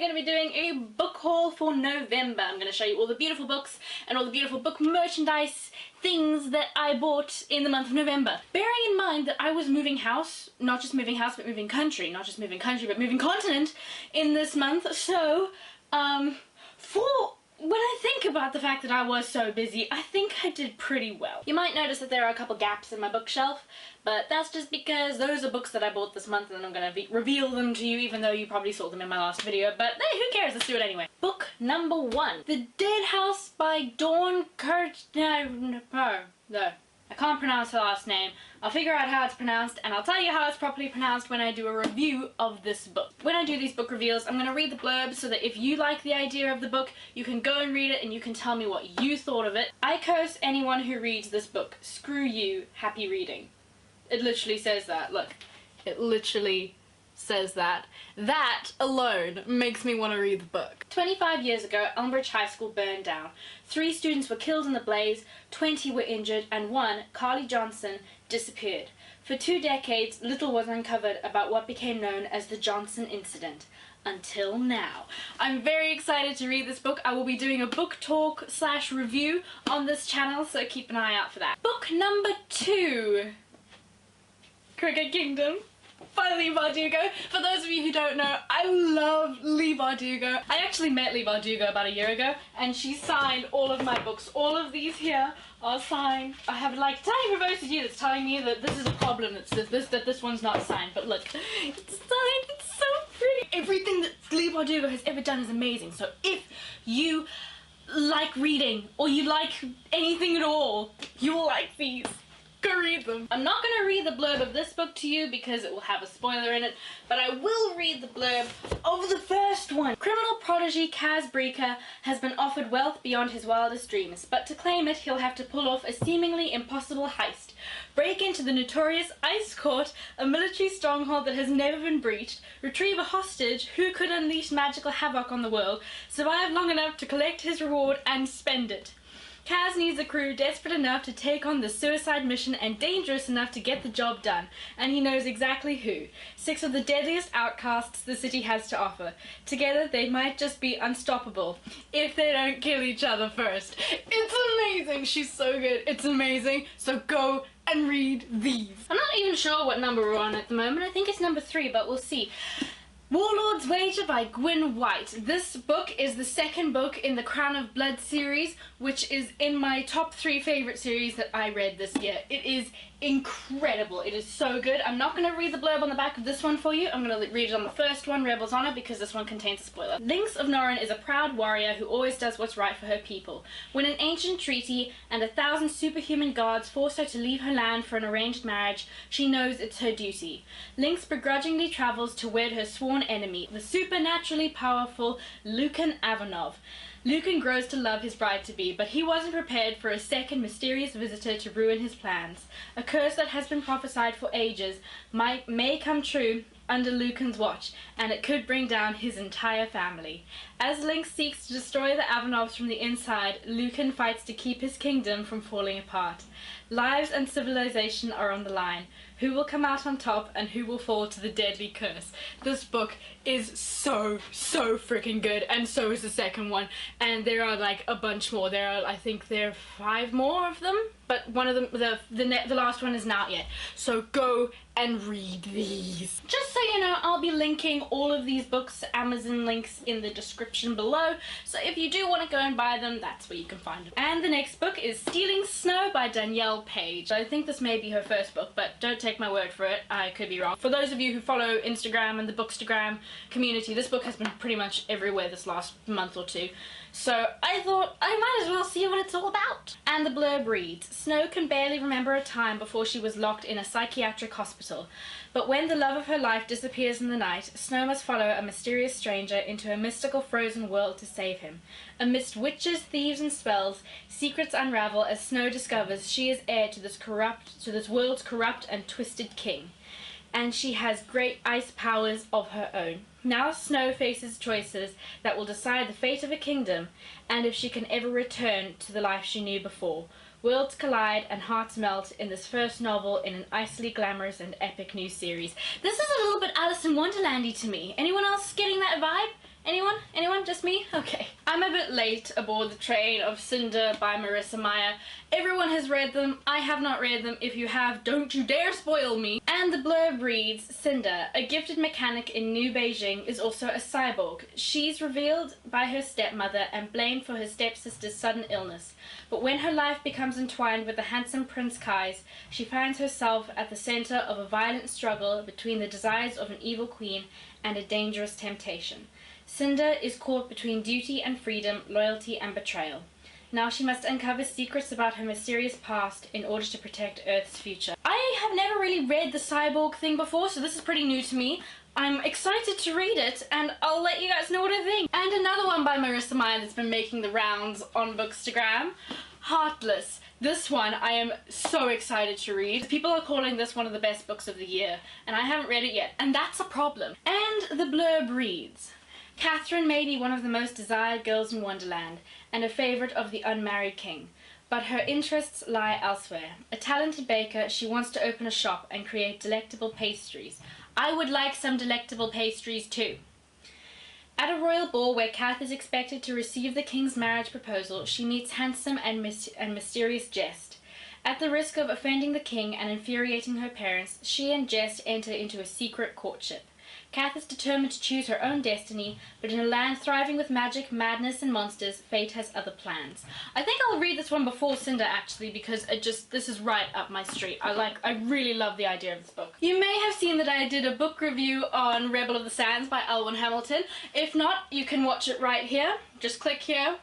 going to be doing a book haul for November. I'm going to show you all the beautiful books and all the beautiful book merchandise things that I bought in the month of November. Bearing in mind that I was moving house, not just moving house but moving country, not just moving country but moving continent in this month, so when I think about the fact that I was so busy, I think I did pretty well. You might notice that there are a couple gaps in my bookshelf, but that's just because those are books that I bought this month and I'm going to reveal them to you, even though you probably saw them in my last video, but hey, who cares, let's do it anyway. Book number 1. The Dead House by Dawn Kurt... No, I can't pronounce her last name. I'll figure out how it's pronounced and I'll tell you how it's properly pronounced when I do a review of this book. When I do these book reveals, I'm going to read the blurb so that if you like the idea of the book, you can go and read it and you can tell me what you thought of it. I curse anyone who reads this book. Screw you. Happy reading. It literally says that. Look. It literally says that. That alone makes me want to read the book. 25 years ago, Elmbridge High School burned down. 3 students were killed in the blaze, 20 were injured, and 1, Carly Johnson, disappeared. For 2 decades, little was uncovered about what became known as the Johnson Incident. Until now. I'm very excited to read this book. I will be doing a book talk / review on this channel, so keep an eye out for that. Book number 2. Cricket Kingdom by Leigh Bardugo. For those of you who don't know, I love Leigh Bardugo. I actually met Leigh Bardugo about a year ago and she signed all of my books. All of these here are signed. I have like a tiny verbosity here that's telling me that this is a problem, that this one's not signed, but look, it's signed, it's so pretty. Everything that Leigh Bardugo has ever done is amazing, so if you like reading or you like anything at all, you will like these. Go read them. I'm not going to read the blurb of this book to you because it will have a spoiler in it, but I will read the blurb of the first one. Criminal prodigy Kaz Breaker has been offered wealth beyond his wildest dreams, but to claim it he'll have to pull off a seemingly impossible heist. Break into the notorious Ice Court, a military stronghold that has never been breached, retrieve a hostage who could unleash magical havoc on the world, survive long enough to collect his reward and spend it. Kaz needs a crew desperate enough to take on the suicide mission and dangerous enough to get the job done, and he knows exactly who. 6 of the deadliest outcasts the city has to offer. Together they might just be unstoppable, if they don't kill each other first. It's amazing! She's so good. It's amazing. So go and read these. I'm not even sure what number we're on at the moment. I think it's number 3, but we'll see. Warlord's Wager by Gwyn White. This book is the 2nd book in the Crown of Blood series, which is in my top 3 favorite series that I read this year. It is incredible. It is so good. I'm not going to read the blurb on the back of this one for you. I'm going to read it on the first one, Rebel's Honor, because this one contains a spoiler. Lynx of Norren is a proud warrior who always does what's right for her people. When an ancient treaty and 1,000 superhuman guards force her to leave her land for an arranged marriage, she knows it's her duty. Lynx begrudgingly travels to wed her sworn enemy, the supernaturally powerful Lucan Avanov. Lucan grows to love his bride-to-be, but he wasn't prepared for a second mysterious visitor to ruin his plans. A curse that has been prophesied for ages may come true under Lucan's watch, and it could bring down his entire family. As Lynx seeks to destroy the Avanovs from the inside, Lucan fights to keep his kingdom from falling apart. Lives and civilization are on the line. Who will come out on top and who will fall to the deadly curse? This book is so freaking good, and so is the 2nd one, and there are like a bunch more. I think there are 5 more of them, but one of them, the last one isn't out yet. So go and read these. Just so you know, I'll be linking all of these books, Amazon links in the description below, so if you do want to go and buy them, that's where you can find them. And the next book is Stealing Snow by Danielle Paige. I think this may be her first book, but don't take my word for it, I could be wrong. For those of you who follow Instagram and the Bookstagram community, this book has been pretty much everywhere this last month or 2. So I thought I might as well see what it's all about. And the blurb reads, Snow can barely remember a time before she was locked in a psychiatric hospital. But when the love of her life disappears in the night, Snow must follow a mysterious stranger into a mystical frozen world to save him. Amidst witches, thieves, and spells, secrets unravel as Snow discovers she is heir to this world's corrupt and twisted king. And she has great ice powers of her own. Now Snow faces choices that will decide the fate of a kingdom, and if she can ever return to the life she knew before. Worlds collide and hearts melt in this first novel in an icily glamorous and epic new series. This is a little bit Alice in Wonderlandy to me. Anyone else getting that vibe? Anyone? Anyone? Just me? Okay. I'm a bit late aboard the train of Cinder by Marissa Meyer. Everyone has read them. I have not read them. If you have, don't you dare spoil me. And the blurb reads, Cinder, a gifted mechanic in New Beijing, is also a cyborg. She's revealed by her stepmother and blamed for her stepsister's sudden illness. But when her life becomes entwined with the handsome Prince Kai's, she finds herself at the center of a violent struggle between the desires of an evil queen and a dangerous temptation. Cinder is caught between duty and freedom, loyalty and betrayal. Now she must uncover secrets about her mysterious past in order to protect Earth's future. I have never really read the cyborg thing before, so this is pretty new to me. I'm excited to read it, and I'll let you guys know what I think. And another one by Marissa Meyer that's been making the rounds on Bookstagram, Heartless. This one I am so excited to read. People are calling this one of the best books of the year, and I haven't read it yet, and that's a problem. And the blurb reads, Catherine may be one of the most desired girls in Wonderland, and a favourite of the unmarried king, but her interests lie elsewhere. A talented baker, she wants to open a shop and create delectable pastries. I would like some delectable pastries too. At a royal ball where Kath is expected to receive the king's marriage proposal, she meets handsome and mysterious Jest. At the risk of offending the king and infuriating her parents, she and Jest enter into a secret courtship. Kath is determined to choose her own destiny, but in a land thriving with magic, madness, and monsters, fate has other plans. I think I'll read this one before Cinder, actually, because this is right up my street. I really love the idea of this book. You may have seen that I did a book review on Rebel of the Sands by Elwyn Hamilton. If not, you can watch it right here. Just click here,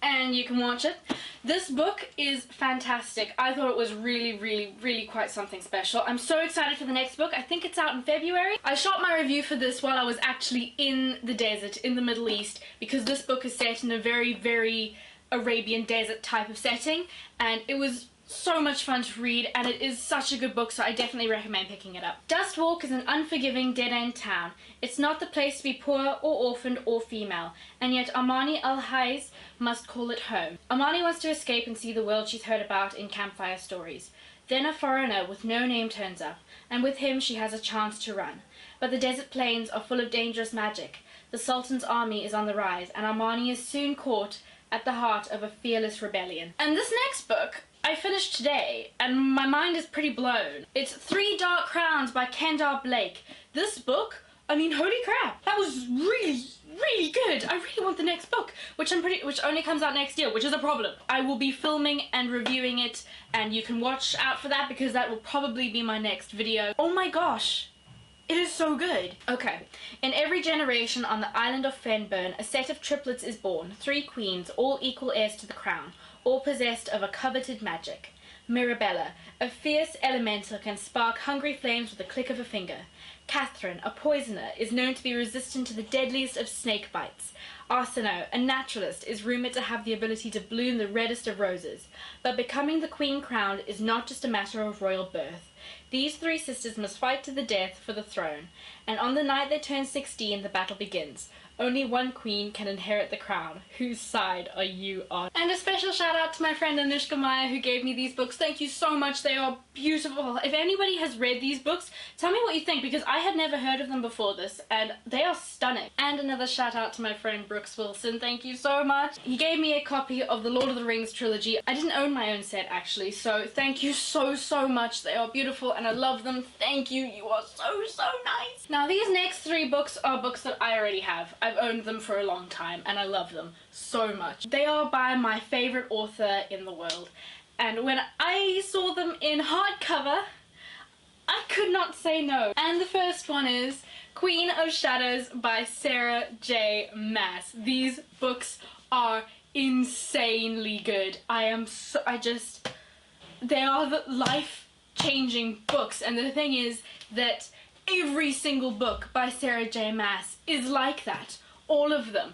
and you can watch it. This book is fantastic. I thought it was really quite something special. I'm so excited for the next book. I think it's out in February. I shot my review for this while I was actually in the desert, in the Middle East, because this book is set in a very Arabian desert type of setting, and it was so much fun to read, and it is such a good book, so I definitely recommend picking it up. Dustwalk is an unforgiving, dead-end town. It's not the place to be poor or orphaned or female, and yet Armani Al-Hayes must call it home. Armani wants to escape and see the world she's heard about in campfire stories. Then a foreigner with no name turns up, and with him she has a chance to run. But the desert plains are full of dangerous magic. The Sultan's army is on the rise, and Armani is soon caught at the heart of a fearless rebellion. And this next book I finished today, and my mind is pretty blown. It's Three Dark Crowns by Kendar Blake. This book, I mean, holy crap, that was really good. I really want the next book, which only comes out next year, which is a problem. I will be filming and reviewing it, and you can watch out for that because that will probably be my next video. Oh my gosh. It is so good. Okay. In every generation on the island of Fenburn, a set of triplets is born, 3 queens, all equal heirs to the crown, all possessed of a coveted magic. Mirabella, a fierce elemental, can spark hungry flames with a click of a finger. Catherine, a poisoner, is known to be resistant to the deadliest of snake bites. Arsinoe, a naturalist, is rumoured to have the ability to bloom the reddest of roses. But becoming the queen crowned is not just a matter of royal birth. These 3 sisters must fight to the death for the throne, and on the night they turn 16, the battle begins. Only one queen can inherit the crown. Whose side are you on? And a special shout out to my friend Anushka Meyer who gave me these books. Thank you so much. They are beautiful. If anybody has read these books, tell me what you think, because I had never heard of them before this, and they are stunning. And another shout out to my friend Brooks Wilson. Thank you so much. He gave me a copy of the Lord of the Rings trilogy. I didn't own my own set actually, so thank you so much. They are beautiful and I love them. Thank you. You are so nice. Now these next 3 books are books that I already have. I've owned them for a long time and I love them so much. They are by my favourite author in the world, and when I saw them in hardcover, I could not say no. And the first one is Queen of Shadows by Sarah J. Maas. These books are insanely good. They are the life-changing books, and the thing is that every single book by Sarah J. Maas is like that. All of them.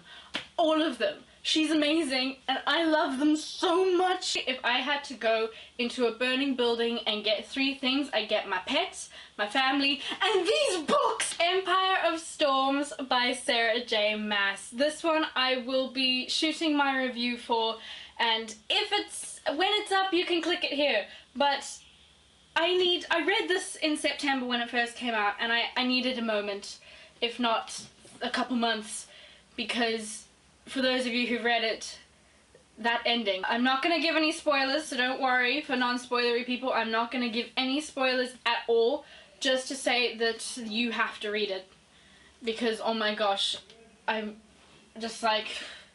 She's amazing and I love them so much. If I had to go into a burning building and get 3 things, I'd get my pets, my family, and these books! Empire of Storms by Sarah J. Maas. This one I will be shooting my review for, and when it's up you can click it here, but I read this in September when it first came out, and I needed a moment, if not a couple months, because for those of you who've read it, that ending. I'm not gonna give any spoilers, so don't worry for non-spoilery people. I'm not gonna give any spoilers at all, just to say that you have to read it. Because, oh my gosh, I'm just like,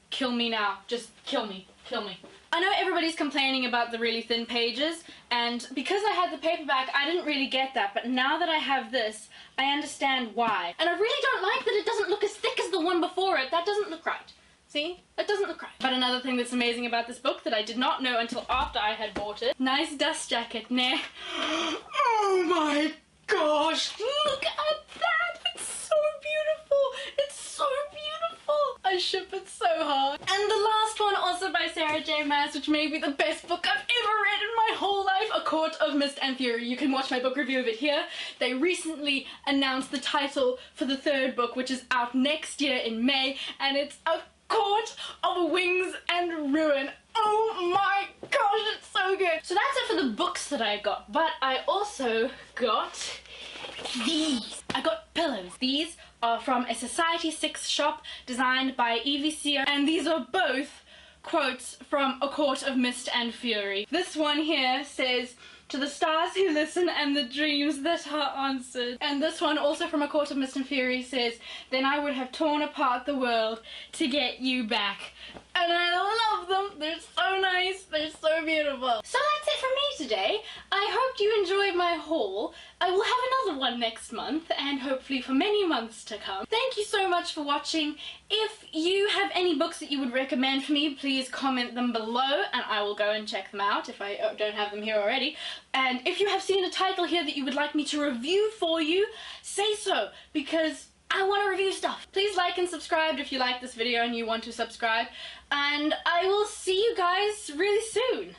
kill me now. Just kill me. Kill me. I know everybody's complaining about the really thin pages, and because I had the paperback, I didn't really get that, but now that I have this, I understand why. And I really don't like that it doesn't look as thick as the one before it. That doesn't look right. See? It doesn't look right. But another thing that's amazing about this book that I did not know until after I had bought it, nice dust jacket, nah. Oh my gosh, look at that! It's so beautiful! It's so beautiful! I ship it so hard. And the last one, also by Sarah J. Maas, which may be the best book I've ever read in my whole life, A Court of Mist and Fury. You can watch my book review of it here. They recently announced the title for the third book, which is out next year in May, and it's A Court of Wings and Ruin. Oh my gosh, it's so good. So that's it for the books that I got, but I also got these. I got pillows. These are from a Society 6 shop designed by Evie Sear, and these are both quotes from A Court of Mist and Fury. This one here says, "To the stars who listen and the dreams that are answered." And this one, also from A Court of Mist and Fury, says, "Then I would have torn apart the world to get you back." And I love them. They're so nice. They're so beautiful. So that's it from me today. I hope you enjoyed my haul. I will have another one next month, and hopefully for many months to come. Thank you so much for watching. If you have any books that you would recommend for me, please comment them below, and I will go and check them out if I don't have them here already. And if you have seen a title here that you would like me to review for you, say so, because I want to review stuff. Please like and subscribe if you like this video and you want to subscribe, and I will see you guys really soon.